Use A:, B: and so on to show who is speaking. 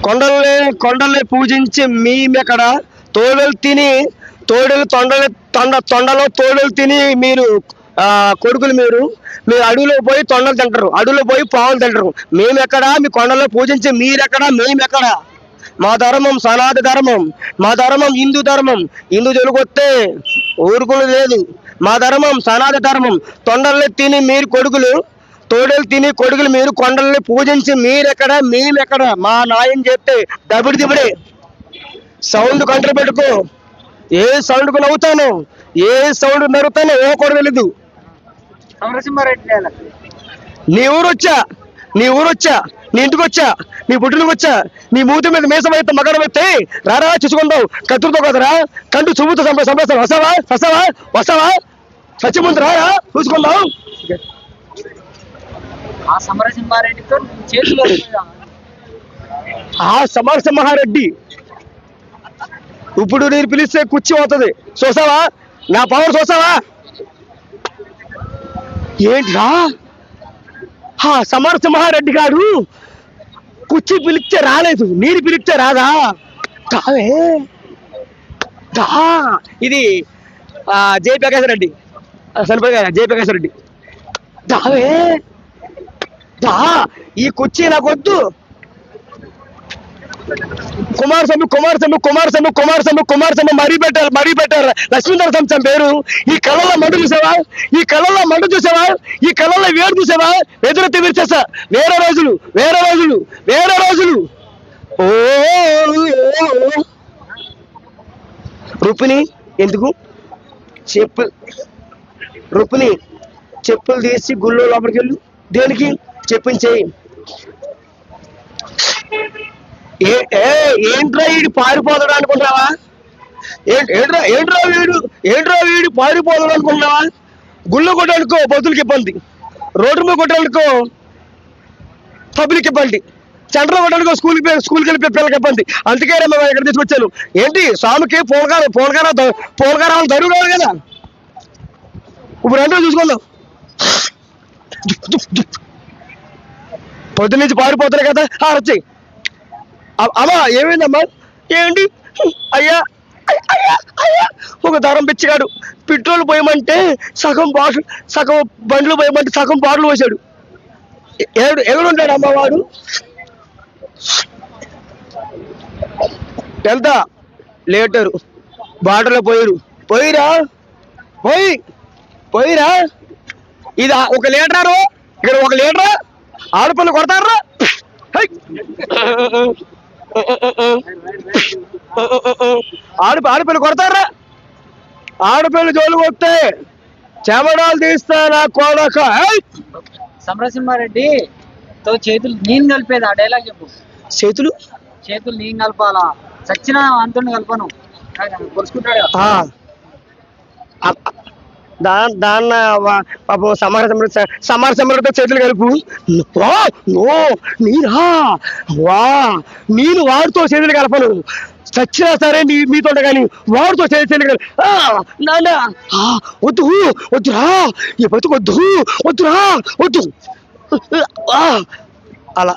A: కొండల్ని పూజించి మేమెక్కడ తోడలు తిని తొండలో తోడలు తిని మీరు కొడుకులు మీరు అడవిలో పోయి తొండలు తింటారు, అడవిలో పోయి పావులు తింటారు. మేమెక్కడ మీ కొండల్లో పూజించి మీరెక్కడ మేమెక్కడ? మా ధర్మం సనాతన ధర్మం, మా ధర్మం హిందూ ధర్మం. హిందూ తెలుగొస్తే ఊరుకులు లేదు. మా ధర్మం సనాతన ధర్మం. తొండల్ని తిని మీరు కొడుకులు, తోడలు తిని కొడుకులు మీరు కొండల్ని పూజించి మీరెక్కడ మేమెక్కడ? మా న్యాయం చేస్తే దబిడి దిబడే. సౌండ్ కంట్రోల్ పెట్టుకో. ఏ సౌండ్కు నవ్వుతాను, ఏ సౌండ్ నవ్వుతానో ఓ కూడా తెలీదు. నీ ఊరు వచ్చా, నీ ఇంటికి వచ్చా, నీ పుట్టినకి వచ్చా, నీ మూతి మీద మీసం అయితే మగడం అయితే రారా చూసుకుంటావు. కత్తులతో కదరా కంటూ చూపుతూ సంపేస్తాను. వస్తావా సత్యముందు రారా చూసుకుందాం.
B: ఆ
A: సమరసింహారెడ్డి ఇప్పుడు నేను పిలిస్తే కుర్చీ అవుతుంది. చూసావా నా పవర్? చూసావా ఏంట్రా? సమరసింహారెడ్డి గారు కుర్చీ పిలిస్తే రాలేదు, నేను పిలిస్తే రాదా? కావే ఇది జయప్రకాశ్ రెడ్డి, జయప్రకాశ్ రెడ్డి. దావే ఈ కుర్చీ నాకొద్దు. కుమారస్వామి మరీ పెట్టారు లక్ష్మీధర సంస్థ పేరు. ఈ కళ్ళలో మంట చూసావా, ఈ కళ్ళలో వేడు చూసావా? ఎదురెత్తి విరిచేసా. వేరే రోజులు. ఓ రుక్మిణి ఎందుకు చెప్పులు తీసి గుళ్ళో లోపలికి వెళ్ళు. దేనికి? చెప్పించేయి. ఏంట్రా వీడు పారిపోతాడు అనుకుంటావా? ఏంట్రా వీడు పారిపోతాడు అనుకుంటావా? గుళ్ళో కొట్టాడుకో బతులకి ఇబ్బంది, రోడ్డు మీద కొట్టాడుకో పబ్లిక్ ఇబ్బంది, సెంటర్లో కొట్టాడుకో స్కూల్కి వెళ్ళి పిల్లలకి ఇబ్బంది. అందుకే మేము ఇక్కడ తీసుకొచ్చాను. ఏంటి స్వామికి పోలకారాలు జరుగుతారు కదా. ఇప్పుడు అంటే చూసుకుందాం. పొద్దు నుంచి పారిపోతారు కదా. వచ్చి అమ్మా ఏమైందమ్మా? ఏంటి అయ్యా ఒక దరం పిచ్చిగాడు పెట్రోల్ పోయమంటే సగం బండ్లు పోయమంటే సగం బాటలు పోసాడు. ఎవడుంటాడు అమ్మ వాడు? వెళ్తా లేటరు బాటలో పోయిరా. ఇది ఒక లీటరు, ఇక్కడ ఒక లీటరా? ఆడపిల్ల కొడతారా? ఆడపిల్ల కొడతారా? ఆడపిల్ల జోలు కొడితే చెమడాలు తీస్తానా కొడక.
B: సమరసింహారెడ్డితో చేతులు నేను కలిపేది. ఆ డైలాగ్ చెప్పు. చేతులు నేను కలపాలా? చచ్చిన అంతుని కలపను. పొడుచుకుంటాడు
A: దాన్న పాపం సమరసింహతో చేతులు కలుపు. నేను వాడితో చేతులు కలపను. చచ్చినా సరే మీతో కానీ వాడితో చేతులు కలప. నాన్న వద్దురా, ఈ బతుకు వద్దు అలా.